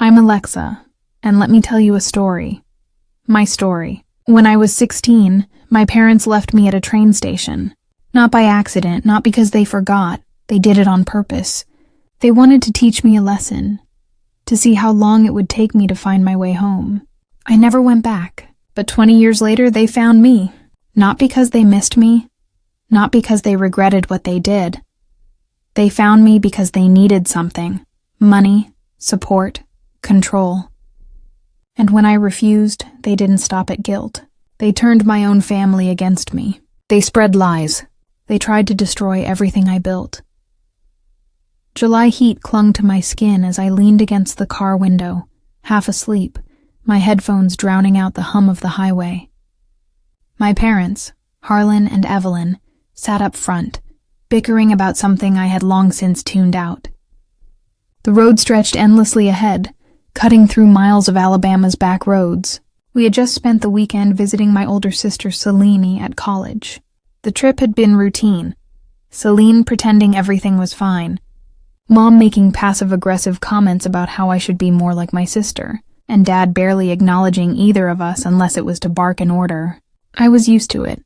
I'm Alexa, and let me tell you a story. My story. When I was 16, my parents left me at a train station. Not by accident, not because they forgot. They did it on purpose. They wanted to teach me a lesson, to see how long it would take me to find my way home. I never went back, but 20 years later they found me. Not because they missed me, not because they regretted what they did. They found me because they needed something. Money, support, control. And when I refused, they didn't stop at guilt. They turned my own family against me. They spread lies. They tried to destroy everything I built. July heat clung to my skin as I leaned against the car window, half asleep, my headphones drowning out the hum of the highway. My parents, Harlan and Evelyn, sat up front, bickering about something I had long since tuned out. The road stretched endlessly ahead, cutting through miles of Alabama's back roads. We had just spent the weekend visiting my older sister Selene at college. The trip had been routine. Selene pretending everything was fine. Mom making passive-aggressive comments about how I should be more like my sister, and Dad barely acknowledging either of us unless it was to bark an order. I was used to it.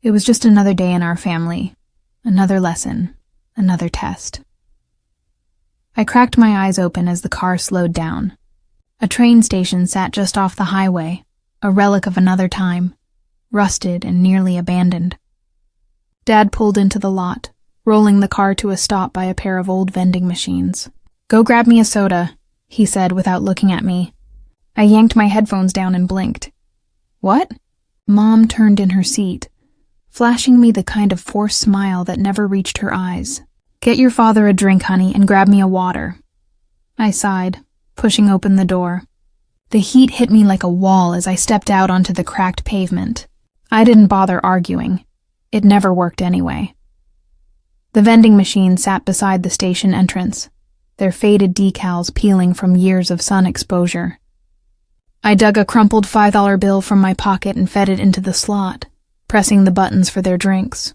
It was just another day in our family. Another lesson. Another test. I cracked my eyes open as the car slowed down. A train station sat just off the highway, a relic of another time, rusted and nearly abandoned. Dad pulled into the lot, rolling the car to a stop by a pair of old vending machines. "Go grab me a soda," he said without looking at me. I yanked my headphones down and blinked. "What?" Mom turned in her seat, flashing me the kind of forced smile that never reached her eyes. "Get your father a drink, honey, and grab me a water." I sighed, pushing open the door. The heat hit me like a wall as I stepped out onto the cracked pavement. I didn't bother arguing. It never worked anyway. The vending machine sat beside the station entrance, their faded decals peeling from years of sun exposure. I dug a crumpled $5 bill from my pocket and fed it into the slot, pressing the buttons for their drinks.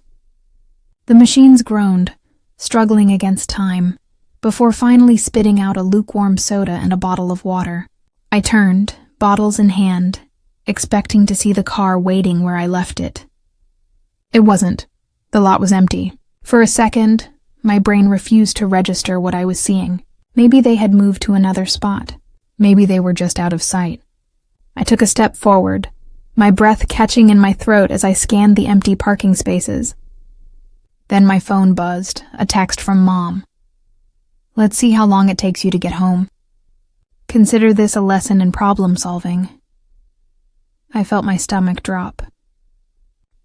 The machines groaned, struggling against time, before finally spitting out a lukewarm soda and a bottle of water. I turned, bottles in hand, expecting to see the car waiting where I left it. It wasn't. The lot was empty. For a second, my brain refused to register what I was seeing. Maybe they had moved to another spot. Maybe they were just out of sight. I took a step forward, my breath catching in my throat as I scanned the empty parking spaces. Then my phone buzzed, a text from Mom. "Let's see how long it takes you to get home. Consider this a lesson in problem solving." I felt my stomach drop.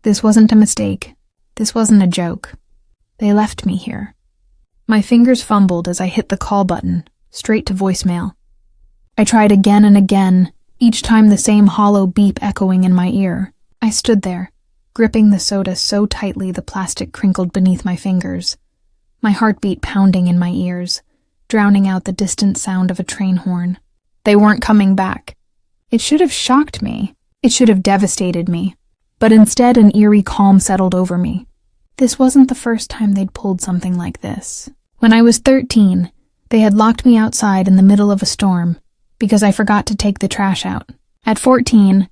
This wasn't a mistake. This wasn't a joke. They left me here. My fingers fumbled as I hit the call button, straight to voicemail. I tried again and again, each time the same hollow beep echoing in my ear. I stood there, gripping the soda so tightly the plastic crinkled beneath my fingers, my heartbeat pounding in my ears, drowning out the distant sound of a train horn. They weren't coming back. It should have shocked me. It should have devastated me. But instead an eerie calm settled over me. This wasn't the first time they'd pulled something like this. When I was 13, they had locked me outside in the middle of a storm because I forgot to take the trash out. At 14,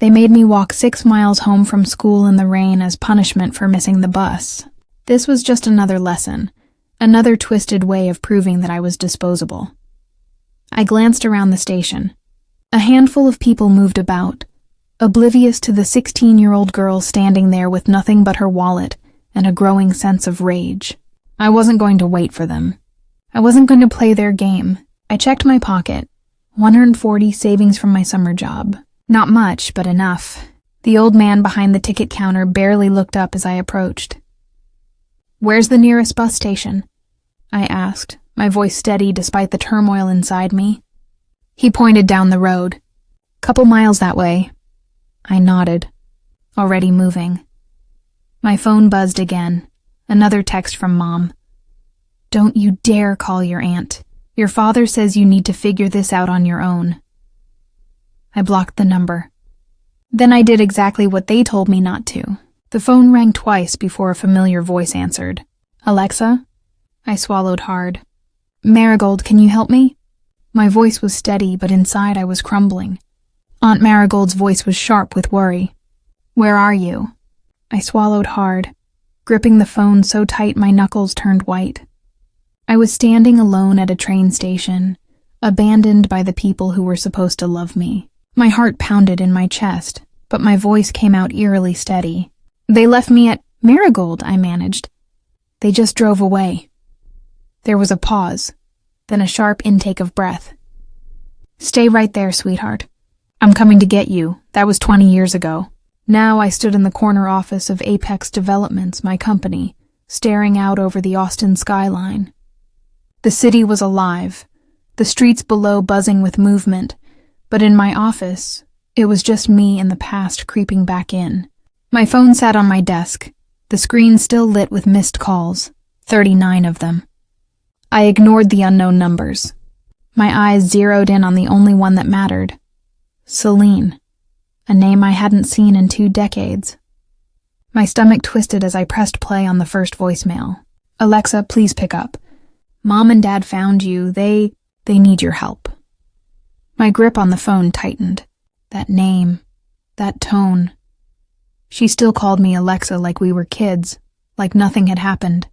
they made me walk 6 miles home from school in the rain as punishment for missing the bus. This was just another lesson, another twisted way of proving that I was disposable. I glanced around the station. A handful of people moved about, oblivious to the 16-year-old girl standing there with nothing but her wallet and a growing sense of rage. I wasn't going to wait for them. I wasn't going to play their game. I checked my pocket. $140 savings from my summer job. Not much, but enough. The old man behind the ticket counter barely looked up as I approached. "Where's the nearest bus station?" I asked, my voice steady despite the turmoil inside me. He pointed down the road. "Couple miles that way." I nodded, already moving. My phone buzzed again. Another text from Mom. "Don't you dare call your aunt. Your father says you need to figure this out on your own." I blocked the number. Then I did exactly what they told me not to. The phone rang twice before a familiar voice answered. "Alexa?" I swallowed hard. "Marigold, can you help me?" My voice was steady, but inside I was crumbling. Aunt Marigold's voice was sharp with worry. "Where are you?" I swallowed hard, gripping the phone so tight my knuckles turned white. I was standing alone at a train station, abandoned by the people who were supposed to love me. My heart pounded in my chest, but my voice came out eerily steady. "They left me at Marigold," I managed. "They just drove away." There was a pause, then a sharp intake of breath. "Stay right there, sweetheart. I'm coming to get you. That was 20 years ago." Now I stood in the corner office of Apex Developments, my company, staring out over the Austin skyline. The city was alive, the streets below buzzing with movement, but in my office, it was just me and the past creeping back in. My phone sat on my desk, the screen still lit with missed calls, 39 of them. I ignored the unknown numbers. My eyes zeroed in on the only one that mattered. Celine, a name I hadn't seen in 2 decades. My stomach twisted as I pressed play on the first voicemail. "Alexa, please pick up. Mom and Dad found you. They need your help." My grip on the phone tightened. That name, that tone. She still called me Alexa like we were kids, like nothing had happened.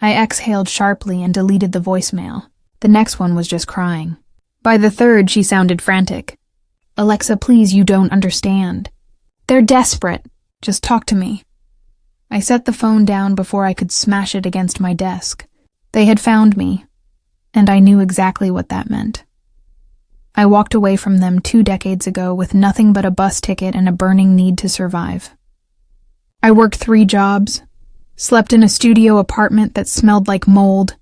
I exhaled sharply and deleted the voicemail. The next one was just crying. By the third, she sounded frantic. "Alexa, please, you don't understand. They're desperate. Just talk to me." I set the phone down before I could smash it against my desk. They had found me, and I knew exactly what that meant. I walked away from them 2 decades ago with nothing but a bus ticket and a burning need to survive. I worked 3 jobs, slept in a studio apartment that smelled like mold,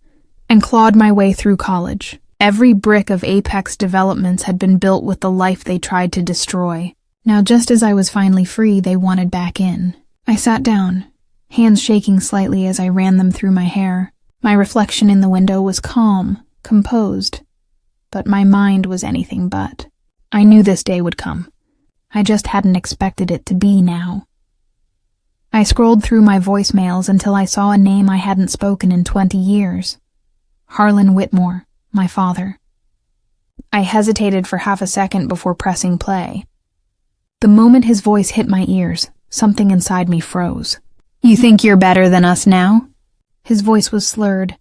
and clawed my way through college. Every brick of Apex Developments had been built with the life they tried to destroy. Now, just as I was finally free, they wanted back in. I sat down, hands shaking slightly as I ran them through my hair. My reflection in the window was calm, composed, but my mind was anything but. I knew this day would come. I just hadn't expected it to be now. I scrolled through my voicemails until I saw a name I hadn't spoken in 20 years. Harlan Whitmore. My father. I hesitated for half a second before pressing play. The moment his voice hit my ears, something inside me froze. "You think you're better than us now?" His voice was slurred,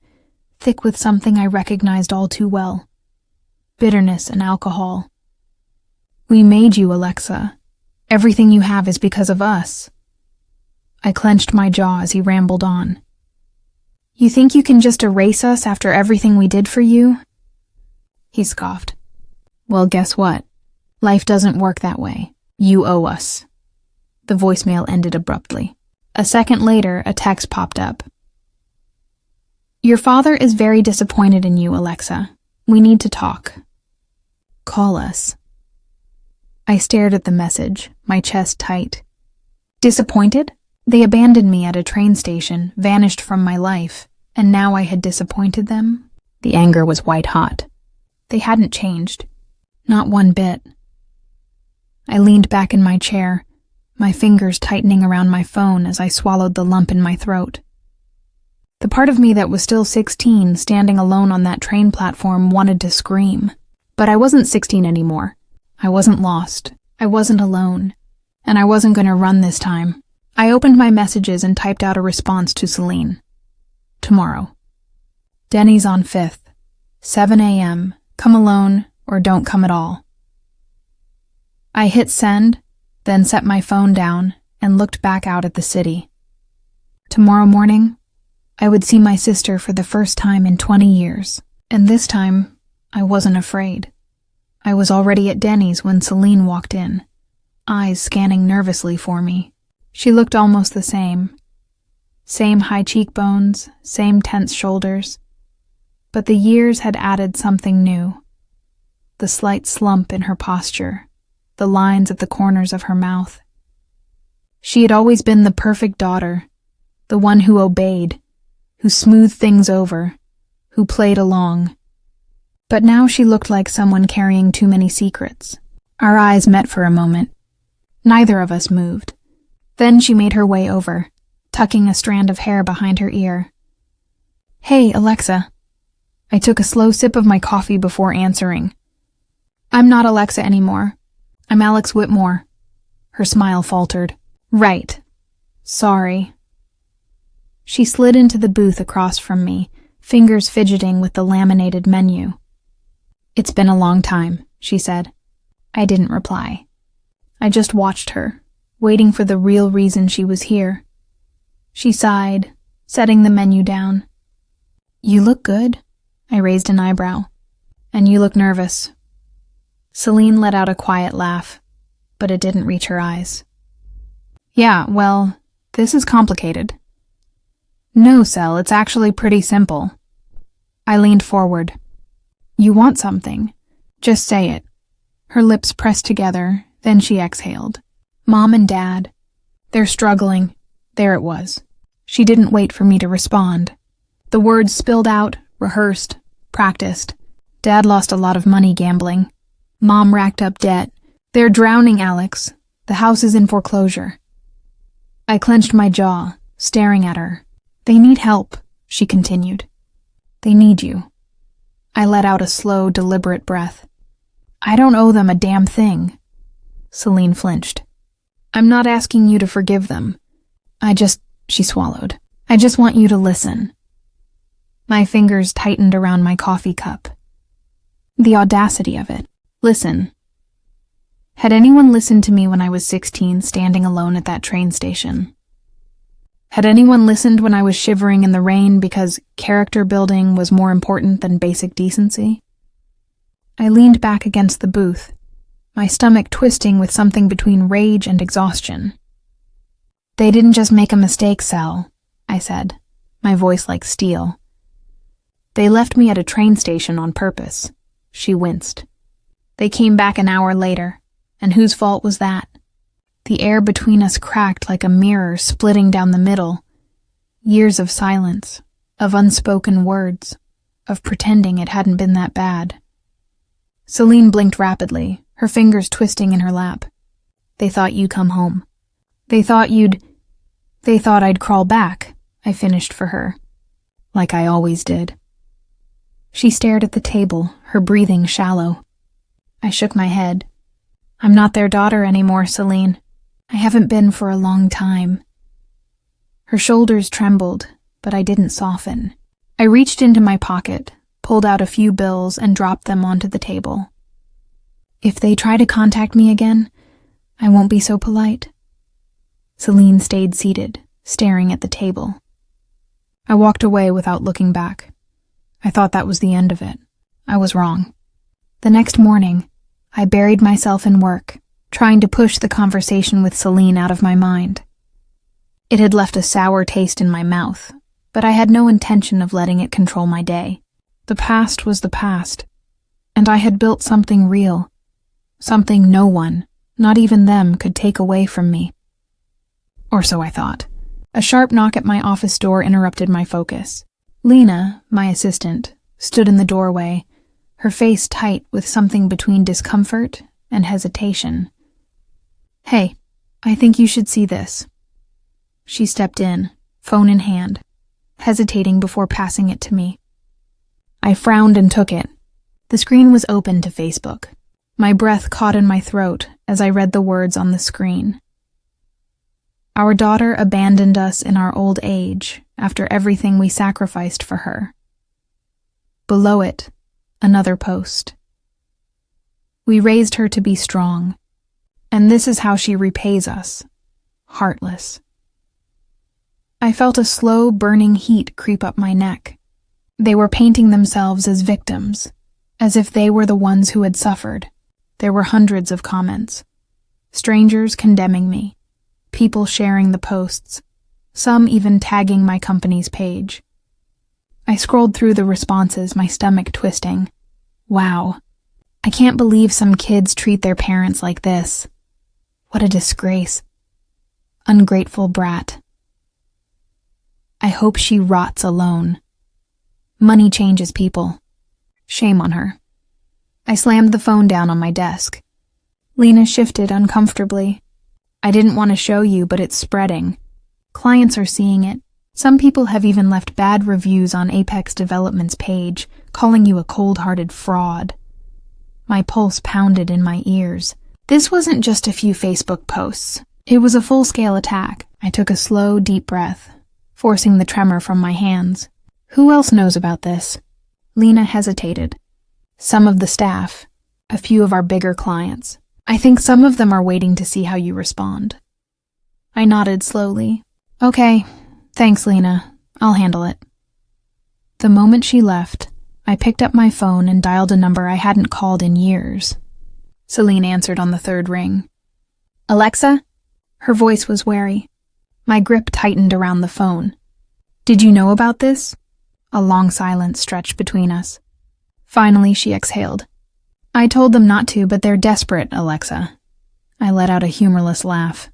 thick with something I recognized all too well. Bitterness and alcohol. "We made you, Alexa. Everything you have is because of us." I clenched my jaw as he rambled on. "You think you can just erase us after everything we did for you?" He scoffed. "Well, guess what? Life doesn't work that way. You owe us." The voicemail ended abruptly. A second later, a text popped up. "Your father is very disappointed in you, Alexa. We need to talk. Call us." I stared at the message, my chest tight. Disappointed? They abandoned me at a train station, vanished from my life, and now I had disappointed them? The anger was white-hot. They hadn't changed. Not one bit. I leaned back in my chair, my fingers tightening around my phone as I swallowed the lump in my throat. The part of me that was still 16, standing alone on that train platform, wanted to scream. But I wasn't 16 anymore. I wasn't lost. I wasn't alone. And I wasn't going to run this time. I opened my messages and typed out a response to Celine. Tomorrow. Denny's on 5th. 7 a.m. Come alone or don't come at all. I hit send, then set my phone down and looked back out at the city. Tomorrow morning, I would see my sister for the first time in 20 years. And this time, I wasn't afraid. I was already at Denny's when Celine walked in, eyes scanning nervously for me. She looked almost the same. Same high cheekbones, same tense shoulders. But the years had added something new. The slight slump in her posture, the lines at the corners of her mouth. She had always been the perfect daughter, the one who obeyed, who smoothed things over, who played along. But now she looked like someone carrying too many secrets. Our eyes met for a moment. Neither of us moved. Then she made her way over, tucking a strand of hair behind her ear. "Hey, Alexa." I took a slow sip of my coffee before answering. I'm not Alexa anymore. I'm Alex Whitmore. Her smile faltered. Right. Sorry. She slid into the booth across from me, fingers fidgeting with the laminated menu. It's been a long time, she said. I didn't reply. I just watched her, waiting for the real reason she was here. She sighed, setting the menu down. You look good. I raised an eyebrow. And you look nervous. Celine let out a quiet laugh, but it didn't reach her eyes. Yeah, well, this is complicated. No, Cel, it's actually pretty simple. I leaned forward. You want something. Just say it. Her lips pressed together, then she exhaled. Mom and Dad. They're struggling. There it was. She didn't wait for me to respond. The words spilled out, rehearsed, practiced. Dad lost a lot of money gambling. Mom racked up debt. They're drowning, Alex. The house is in foreclosure. I clenched my jaw, staring at her. They need help, she continued. They need you. I let out a slow, deliberate breath. I don't owe them a damn thing. Celine flinched. I'm not asking you to forgive them. She swallowed. I just want you to listen. My fingers tightened around my coffee cup. The audacity of it. Listen. Had anyone listened to me when I was 16, standing alone at that train station? Had anyone listened when I was shivering in the rain because character building was more important than basic decency? I leaned back against the booth, my stomach twisting with something between rage and exhaustion. They didn't just make a mistake, Cel, I said, my voice like steel. They left me at a train station on purpose. She winced. They came back an hour later, and whose fault was that? The air between us cracked like a mirror splitting down the middle. Years of silence, of unspoken words, of pretending it hadn't been that bad. Celine blinked rapidly, her fingers twisting in her lap. They thought you'd come home. They thought I'd crawl back, I finished for her. Like I always did. She stared at the table, her breathing shallow. I shook my head. I'm not their daughter anymore, Celine. I haven't been for a long time. Her shoulders trembled, but I didn't soften. I reached into my pocket, pulled out a few bills, and dropped them onto the table. If they try to contact me again, I won't be so polite. Celine stayed seated, staring at the table. I walked away without looking back. I thought that was the end of it. I was wrong. The next morning, I buried myself in work, trying to push the conversation with Celine out of my mind. It had left a sour taste in my mouth, but I had no intention of letting it control my day. The past was the past, and I had built something real, something no one, not even them, could take away from me. Or so I thought. A sharp knock at my office door interrupted my focus. Lena, my assistant, stood in the doorway, her face tight with something between discomfort and hesitation. Hey, I think you should see this. She stepped in, phone in hand, hesitating before passing it to me. I frowned and took it. The screen was open to Facebook. My breath caught in my throat as I read the words on the screen. Our daughter abandoned us in our old age after everything we sacrificed for her. Below it, another post. We raised her to be strong, and this is how she repays us, heartless. I felt a slow, burning heat creep up my neck. They were painting themselves as victims, as if they were the ones who had suffered. There were hundreds of comments. Strangers condemning me. People sharing the posts, some even tagging my company's page. I scrolled through the responses, my stomach twisting. Wow, I can't believe some kids treat their parents like this. What a disgrace. Ungrateful brat. I hope she rots alone. Money changes people. Shame on her. I slammed the phone down on my desk. Lena shifted uncomfortably. I didn't want to show you, but it's spreading. Clients are seeing it. Some people have even left bad reviews on Apex Development's page, calling you a cold-hearted fraud. My pulse pounded in my ears. This wasn't just a few Facebook posts. It was a full-scale attack. I took a slow, deep breath, forcing the tremor from my hands. Who else knows about this? Lena hesitated. Some of the staff, a few of our bigger clients. I think some of them are waiting to see how you respond. I nodded slowly. Okay, thanks, Lena. I'll handle it. The moment she left, I picked up my phone and dialed a number I hadn't called in years. Celine answered on the third ring. Alexa? Her voice was wary. My grip tightened around the phone. Did you know about this? A long silence stretched between us. Finally, she exhaled. I told them not to, but they're desperate, Alexa. I let out a humorless laugh.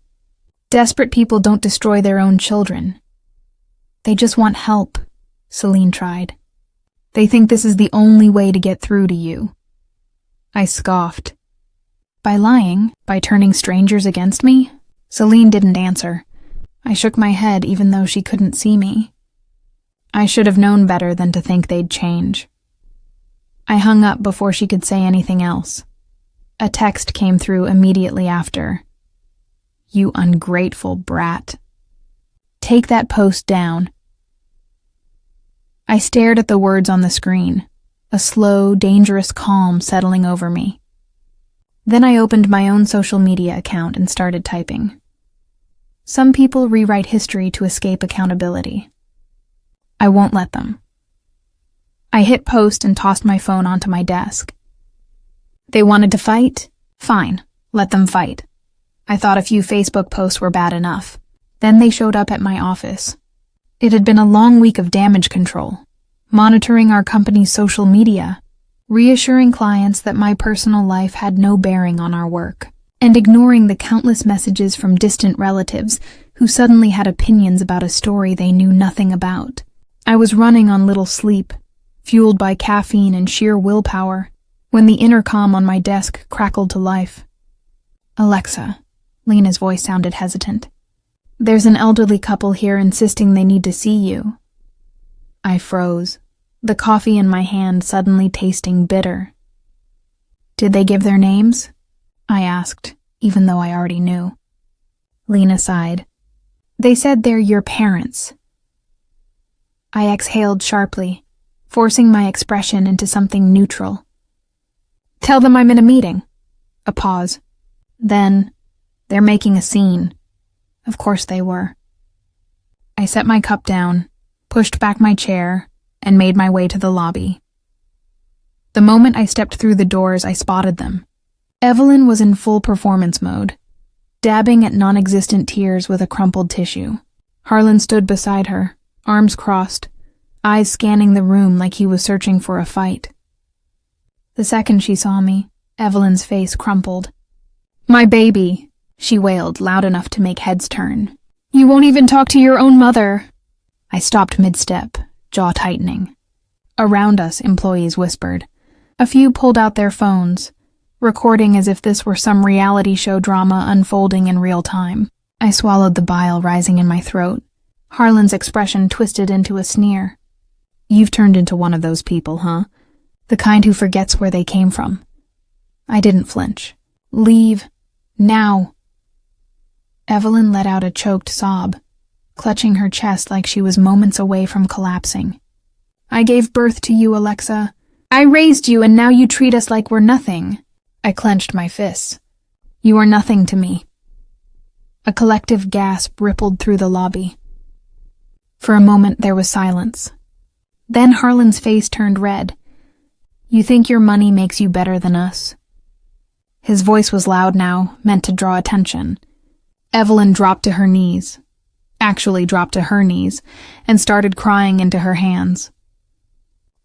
Desperate people don't destroy their own children. They just want help, Celine tried. They think this is the only way to get through to you. I scoffed. By lying? By turning strangers against me? Celine didn't answer. I shook my head even though she couldn't see me. I should have known better than to think they'd change. I hung up before she could say anything else. A text came through immediately after. You ungrateful brat. Take that post down. I stared at the words on the screen, a slow, dangerous calm settling over me. Then I opened my own social media account and started typing. Some people rewrite history to escape accountability. I won't let them. I hit post and tossed my phone onto my desk. They wanted to fight? Fine, let them fight. I thought a few Facebook posts were bad enough. Then they showed up at my office. It had been a long week of damage control, monitoring our company's social media, reassuring clients that my personal life had no bearing on our work, and ignoring the countless messages from distant relatives who suddenly had opinions about a story they knew nothing about. I was running on little sleep, fueled by caffeine and sheer willpower, when the intercom on my desk crackled to life. Alexa, Lena's voice sounded hesitant. There's an elderly couple here insisting they need to see you. I froze, the coffee in my hand suddenly tasting bitter. Did they give their names? I asked, even though I already knew. Lena sighed. They said they're your parents. I exhaled sharply, forcing my expression into something neutral. Tell them I'm in a meeting. A pause. Then, they're making a scene. Of course they were. I set my cup down, pushed back my chair, and made my way to the lobby. The moment I stepped through the doors, I spotted them. Evelyn was in full performance mode, dabbing at non-existent tears with a crumpled tissue. Harlan stood beside her, arms crossed, eyes scanning the room like he was searching for a fight. The second she saw me, Evelyn's face crumpled. My baby, she wailed loud enough to make heads turn. You won't even talk to your own mother. I stopped mid-step, jaw tightening. Around us, employees whispered. A few pulled out their phones, recording as if this were some reality show drama unfolding in real time. I swallowed the bile rising in my throat. Harlan's expression twisted into a sneer. You've turned into one of those people, huh? The kind who forgets where they came from. I didn't flinch. Leave. Now. Evelyn let out a choked sob, clutching her chest like she was moments away from collapsing. I gave birth to you, Alexa. I raised you, and now you treat us like we're nothing. I clenched my fists. You are nothing to me. A collective gasp rippled through the lobby. For a moment there was silence. Then Harlan's face turned red. You think your money makes you better than us? His voice was loud now, meant to draw attention. Evelyn dropped to her knees, actually dropped to her knees, and started crying into her hands.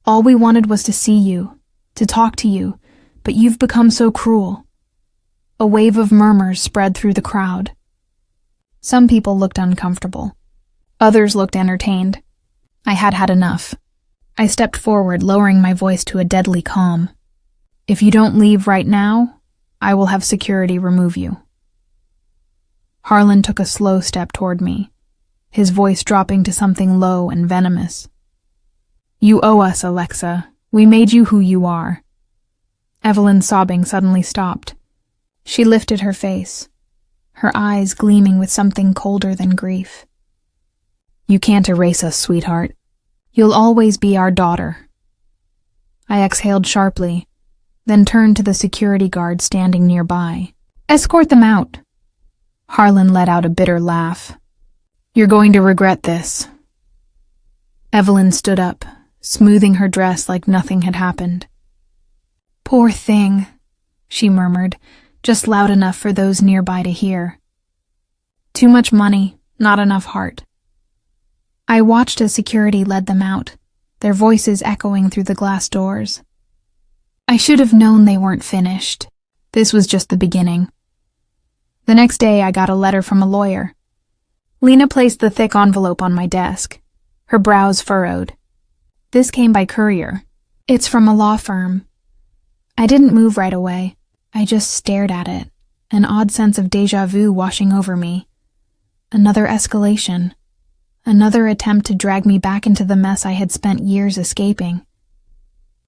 All we wanted was to see you, to talk to you, but you've become so cruel. A wave of murmurs spread through the crowd. Some people looked uncomfortable. Others looked entertained. I had had enough. I stepped forward, lowering my voice to a deadly calm. If you don't leave right now, I will have security remove you. Harlan took a slow step toward me. his voice dropping to something low and venomous. "You owe us, Alexa. We made you who you are." Evelyn's sobbing suddenly stopped. She lifted her face, her eyes gleaming with something colder than grief. "You can't erase us, sweetheart. You'll always be our daughter." I exhaled sharply, then turned to the security guard standing nearby. "Escort them out." Harlan let out a bitter laugh. "You're going to regret this." Evelyn stood up, smoothing her dress like nothing had happened. "Poor thing," she murmured, just loud enough for those nearby to hear. "Too much money, not enough heart." I watched as security led them out, their voices echoing through the glass doors. I should have known they weren't finished. This was just the beginning. The next day, I got a letter from a lawyer. Lena placed the thick envelope on my desk, her brows furrowed. "This came by courier. It's from a law firm." I didn't move right away. I just stared at it, an odd sense of déjà vu washing over me. Another escalation. Another attempt to drag me back into the mess I had spent years escaping.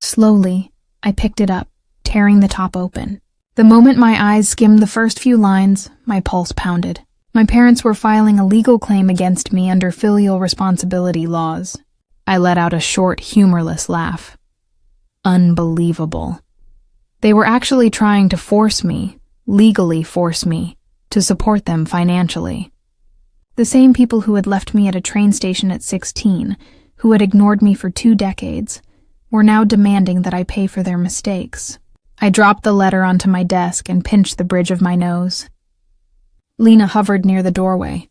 Slowly, I picked it up, tearing the top open. The moment my eyes skimmed the first few lines, my pulse pounded. My parents were filing a legal claim against me under filial responsibility laws. I let out a short, humorless laugh. Unbelievable. They were actually trying to force me, legally force me, to support them financially. The same people who had left me at a train station at 16, who had ignored me for 2 decades, were now demanding that I pay for their mistakes. I dropped the letter onto my desk and pinched the bridge of my nose. Lena hovered near the doorway.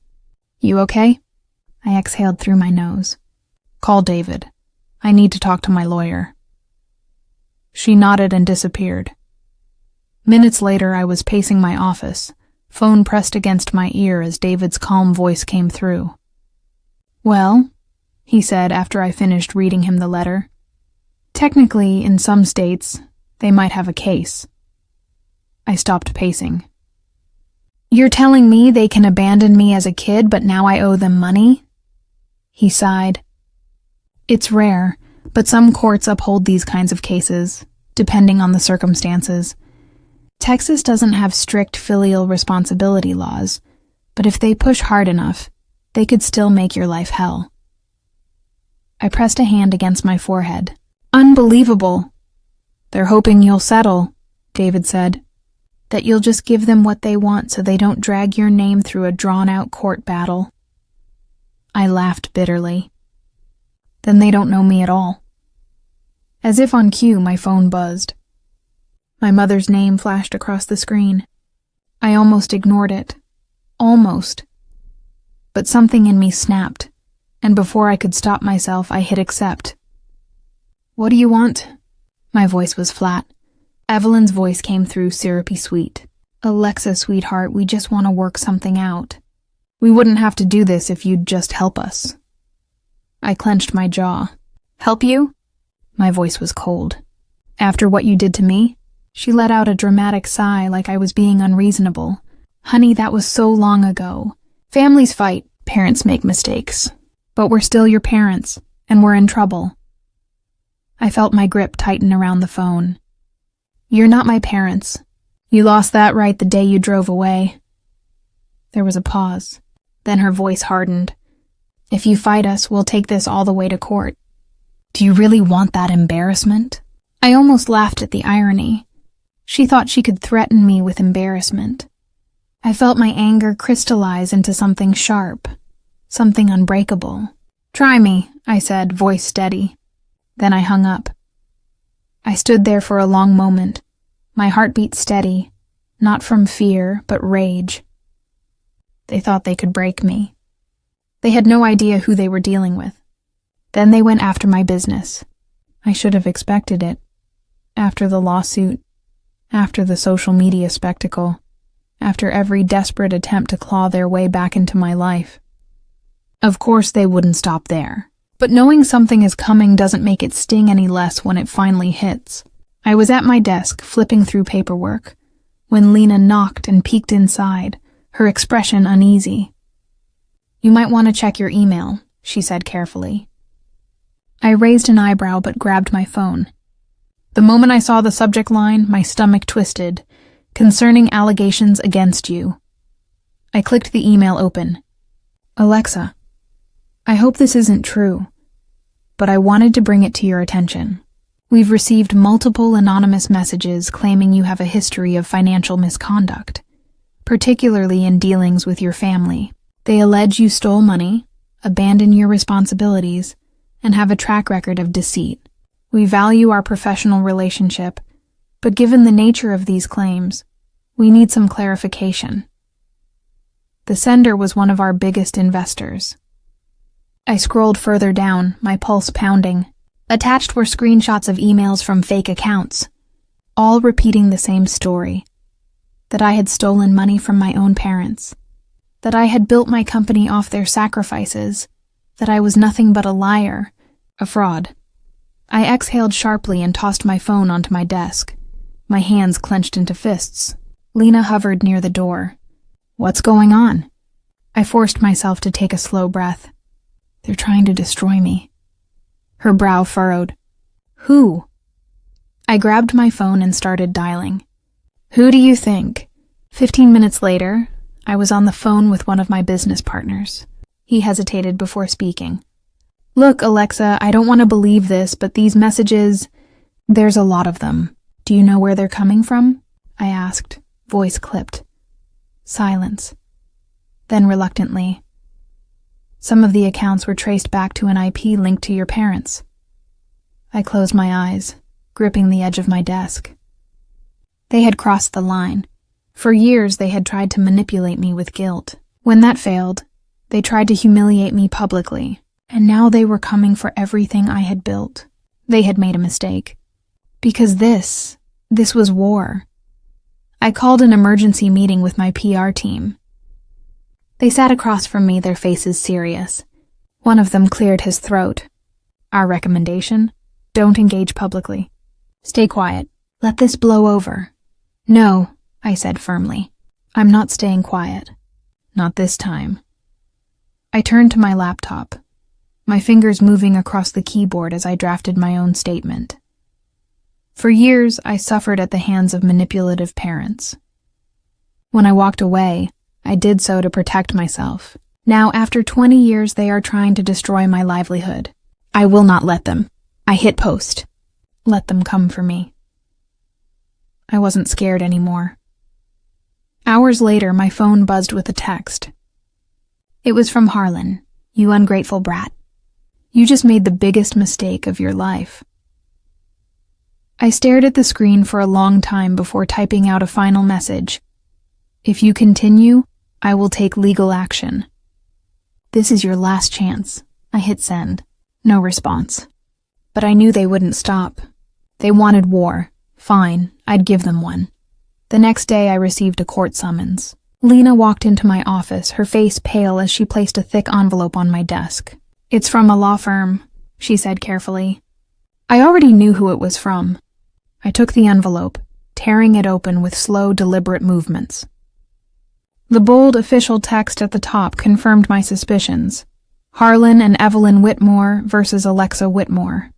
"You okay?" I exhaled through my nose. "Call David. I need to talk to my lawyer." She nodded and disappeared. Minutes later, I was pacing my office, phone pressed against my ear as David's calm voice came through. "Well," he said after I finished reading him the letter. "Technically, in some states, they might have a case." I stopped pacing. "You're telling me they can abandon me as a kid, but now I owe them money?" He sighed. "It's rare, but some courts uphold these kinds of cases, depending on the circumstances. Texas doesn't have strict filial responsibility laws, but if they push hard enough, they could still make your life hell." I pressed a hand against my forehead. "Unbelievable." "They're hoping you'll settle," David said. "That you'll just give them what they want so they don't drag your name through a drawn-out court battle." I laughed bitterly. "Then they don't know me at all." As if on cue, my phone buzzed. My mother's name flashed across the screen. I almost ignored it. Almost. But something in me snapped, and before I could stop myself, I hit accept. "What do you want?" My voice was flat. Evelyn's voice came through syrupy sweet. "Alexa, sweetheart, we just want to work something out. We wouldn't have to do this if you'd just help us." I clenched my jaw. "Help you?" My voice was cold. "After what you did to me?" She let out a dramatic sigh like I was being unreasonable. "Honey, that was so long ago. Families fight, parents make mistakes. But we're still your parents, and we're in trouble." I felt my grip tighten around the phone. "You're not my parents. You lost that right the day you drove away." There was a pause. Then her voice hardened. "If you fight us, we'll take this all the way to court." "Do you really want that embarrassment?" I almost laughed at the irony. She thought she could threaten me with embarrassment. I felt my anger crystallize into something sharp, something unbreakable. "Try me," I said, voice steady. Then I hung up. I stood there for a long moment, my heartbeat steady, not from fear, but rage. They thought they could break me. They had no idea who they were dealing with. Then they went after my business. I should have expected it. After the lawsuit, after the social media spectacle, after every desperate attempt to claw their way back into my life. Of course they wouldn't stop there. But knowing something is coming doesn't make it sting any less when it finally hits. I was at my desk, flipping through paperwork, when Lena knocked and peeked inside, her expression uneasy. You might want to check your email, she said carefully. I raised an eyebrow but grabbed my phone. The moment I saw the subject line, my stomach twisted. Concerning allegations against you. I clicked the email open. Alexa, I hope this isn't true, but I wanted to bring it to your attention. We've received multiple anonymous messages claiming you have a history of financial misconduct, particularly in dealings with your family. They allege you stole money, abandoned your responsibilities, and have a track record of deceit. We value our professional relationship, but given the nature of these claims, we need some clarification. The sender was one of our biggest investors. I scrolled further down, my pulse pounding. Attached were screenshots of emails from fake accounts, all repeating the same story. That I had stolen money from my own parents. That I had built my company off their sacrifices. That I was nothing but a liar, a fraud. I exhaled sharply and tossed my phone onto my desk. My hands clenched into fists. Lena hovered near the door. What's going on? I forced myself to take a slow breath. They're trying to destroy me. Her brow furrowed. Who? I grabbed my phone and started dialing. Who do you think? 15 minutes later, I was on the phone with one of my business partners. He hesitated before speaking. Look, Alexa, I don't want to believe this, but these messages, there's a lot of them. Do you know where they're coming from? I asked, voice clipped. Silence. Then reluctantly, some of the accounts were traced back to an IP linked to your parents. I closed my eyes, gripping the edge of my desk. They had crossed the line. For years, they had tried to manipulate me with guilt. When that failed, they tried to humiliate me publicly, and now they were coming for everything I had built. They had made a mistake. Because this was war. I called an emergency meeting with my PR team. They sat across from me, their faces serious. One of them cleared his throat. Our recommendation? Don't engage publicly. Stay quiet. Let this blow over. No, I said firmly. I'm not staying quiet. Not this time. I turned to my laptop, my fingers moving across the keyboard as I drafted my own statement. For years, I suffered at the hands of manipulative parents. When I walked away, I did so to protect myself. Now, after 20 years, they are trying to destroy my livelihood. I will not let them. I hit post. Let them come for me. I wasn't scared anymore. Hours later, my phone buzzed with a text. It was from Harlan. You ungrateful brat. You just made the biggest mistake of your life. I stared at the screen for a long time before typing out a final message. If you continue, I will take legal action. This is your last chance. I hit send. No response. But I knew they wouldn't stop. They wanted war. Fine, I'd give them one. The next day I received a court summons. Lena walked into my office, her face pale as she placed a thick envelope on my desk. It's from a law firm, she said carefully. I already knew who it was from. I took the envelope, tearing it open with slow, deliberate movements. The bold official text at the top confirmed my suspicions. Harlan and Evelyn Whitmore versus Alexa Whitmore.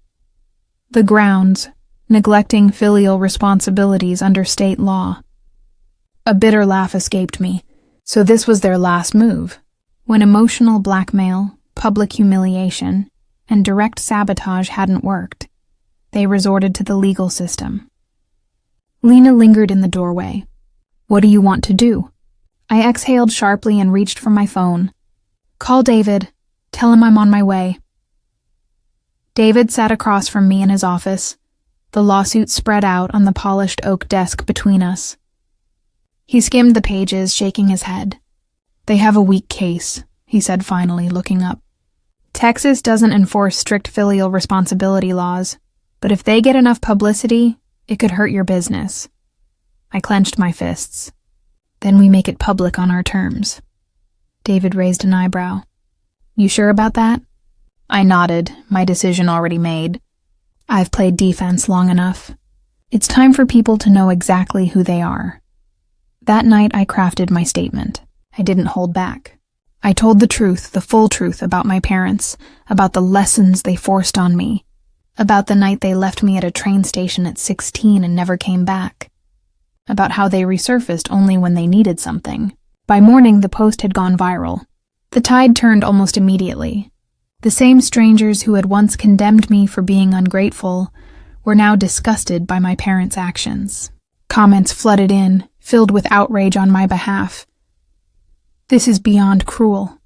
The grounds: neglecting filial responsibilities under state law. A bitter laugh escaped me. So this was their last move. When emotional blackmail, public humiliation, and direct sabotage hadn't worked, they resorted to the legal system. Lena lingered in the doorway. What do you want to do? I exhaled sharply and reached for my phone. Call David. Tell him I'm on my way. David sat across from me in his office, the lawsuit spread out on the polished oak desk between us. He skimmed the pages, shaking his head. They have a weak case, he said finally, looking up. Texas doesn't enforce strict filial responsibility laws, but if they get enough publicity, it could hurt your business. I clenched my fists. Then we make it public on our terms. David raised an eyebrow. You sure about that? I nodded, my decision already made. I've played defense long enough. It's time for people to know exactly who they are. That night I crafted my statement. I didn't hold back. I told the truth, the full truth about my parents, about the lessons they forced on me, about the night they left me at a train station at 16 and never came back, about how they resurfaced only when they needed something. By morning, the post had gone viral. The tide turned almost immediately. The same strangers who had once condemned me for being ungrateful were now disgusted by my parents' actions. Comments flooded in, filled with outrage on my behalf. This is beyond cruel.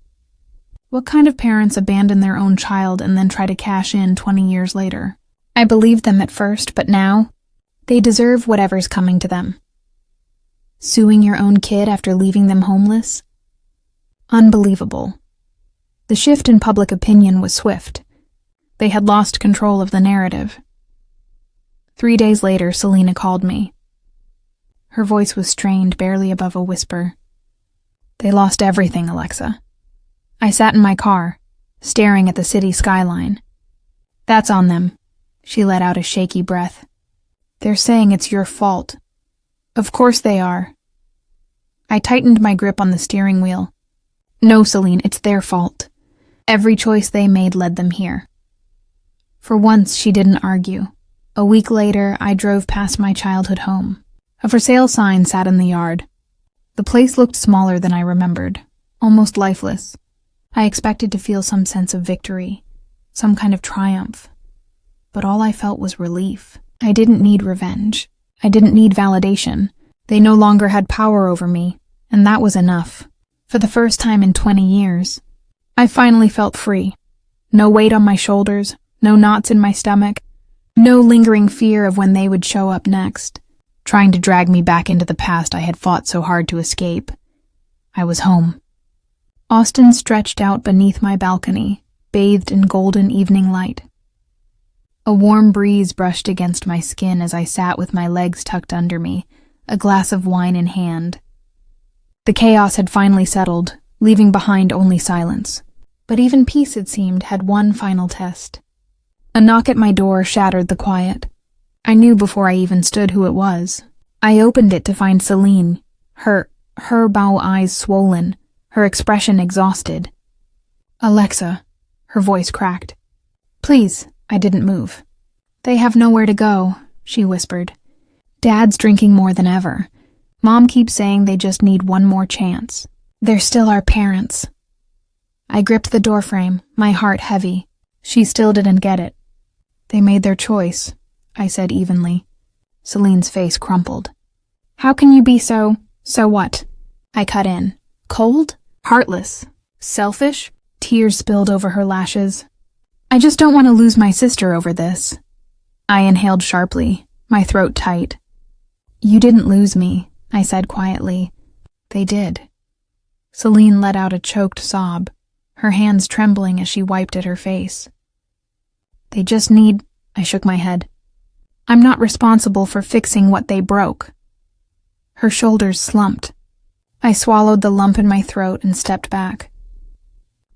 What kind of parents abandon their own child and then try to cash in 20 years later? I believed them at first, but now, they deserve whatever's coming to them. Suing your own kid after leaving them homeless? Unbelievable. The shift in public opinion was swift. They had lost control of the narrative. 3 days later, Selena called me. Her voice was strained, barely above a whisper. They lost everything, Alexa. I sat in my car, staring at the city skyline. That's on them. She let out a shaky breath. They're saying it's your fault. Of course they are. I tightened my grip on the steering wheel. No, Celine, it's their fault. Every choice they made led them here. For once, she didn't argue. A week later, I drove past my childhood home. A for sale sign sat in the yard. The place looked smaller than I remembered, almost lifeless. I expected to feel some sense of victory, some kind of triumph. But all I felt was relief. I didn't need revenge. I didn't need validation. They no longer had power over me, and that was enough. For the first time in 20 years, I finally felt free. No weight on my shoulders, no knots in my stomach, no lingering fear of when they would show up next, trying to drag me back into the past I had fought so hard to escape. I was home. Austin stretched out beneath my balcony, bathed in golden evening light. A warm breeze brushed against my skin as I sat with my legs tucked under me, a glass of wine in hand. The chaos had finally settled, leaving behind only silence. But even peace, it seemed, had one final test. A knock at my door shattered the quiet. I knew before I even stood who it was. I opened it to find Celine, her bow eyes swollen, her expression exhausted. Alexa, her voice cracked. Please, I didn't move. They have nowhere to go, she whispered. Dad's drinking more than ever. Mom keeps saying they just need one more chance. They're still our parents. I gripped the doorframe, my heart heavy. She still didn't get it. They made their choice, I said evenly. Celine's face crumpled. How can you be so what? I cut in. Cold? Heartless? Selfish? Tears spilled over her lashes. I just don't want to lose my sister over this. I inhaled sharply, my throat tight. You didn't lose me, I said quietly. They did. Celine let out a choked sob, her hands trembling as she wiped at her face. They just need... I shook my head. I'm not responsible for fixing what they broke. Her shoulders slumped. I swallowed the lump in my throat and stepped back.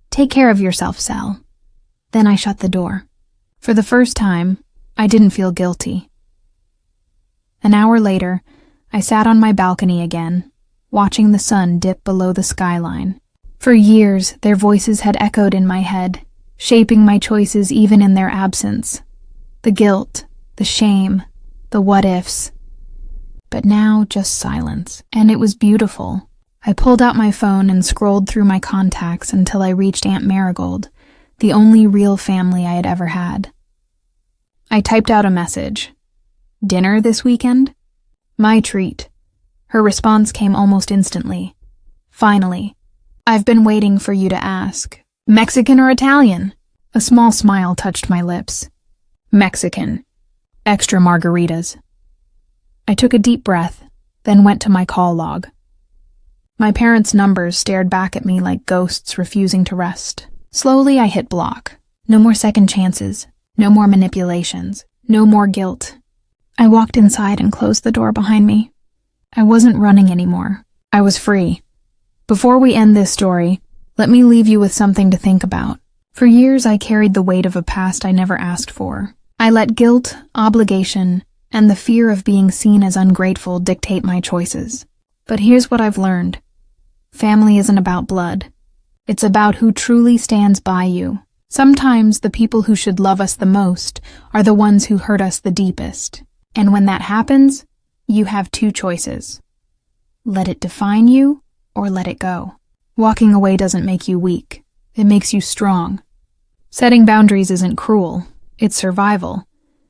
Take care of yourself, Sal. Then I shut the door. For the first time, I didn't feel guilty. An hour later, I sat on my balcony again, watching the sun dip below the skyline. For years, their voices had echoed in my head, shaping my choices even in their absence. The guilt, the shame, the what-ifs. But now, just silence. And it was beautiful. I pulled out my phone and scrolled through my contacts until I reached Aunt Marigold, the only real family I had ever had. I typed out a message. Dinner this weekend? My treat. Her response came almost instantly. Finally. I've been waiting for you to ask. Mexican or Italian? A small smile touched my lips. Mexican. Extra margaritas. I took a deep breath, then went to my call log. My parents' numbers stared back at me like ghosts refusing to rest. Slowly, I hit block. No more second chances. No more manipulations. No more guilt. I walked inside and closed the door behind me. I wasn't running anymore. I was free. Before we end this story, let me leave you with something to think about. For years, I carried the weight of a past I never asked for. I let guilt, obligation, and the fear of being seen as ungrateful dictate my choices. But here's what I've learned. Family isn't about blood. It's about who truly stands by you. Sometimes the people who should love us the most are the ones who hurt us the deepest. And when that happens, you have two choices. Let it define you or let it go. Walking away doesn't make you weak. It makes you strong. Setting boundaries isn't cruel. It's survival.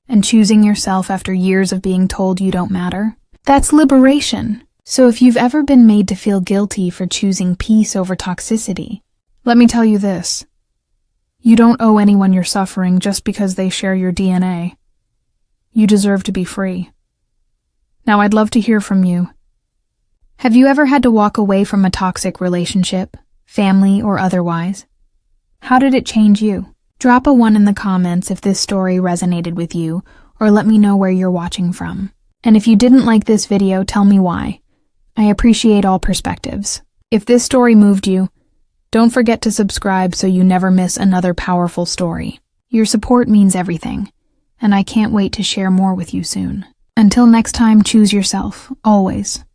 And choosing yourself after years of being told you don't matter, that's liberation. So if you've ever been made to feel guilty for choosing peace over toxicity, let me tell you this. You don't owe anyone your suffering just because they share your DNA. You deserve to be free. Now I'd love to hear from you. Have you ever had to walk away from a toxic relationship, family or otherwise? How did it change you? Drop a 1 in the comments if this story resonated with you, or let me know where you're watching from. And if you didn't like this video, tell me why. I appreciate all perspectives. If this story moved you, don't forget to subscribe so you never miss another powerful story. Your support means everything, and I can't wait to share more with you soon. Until next time, choose yourself, always.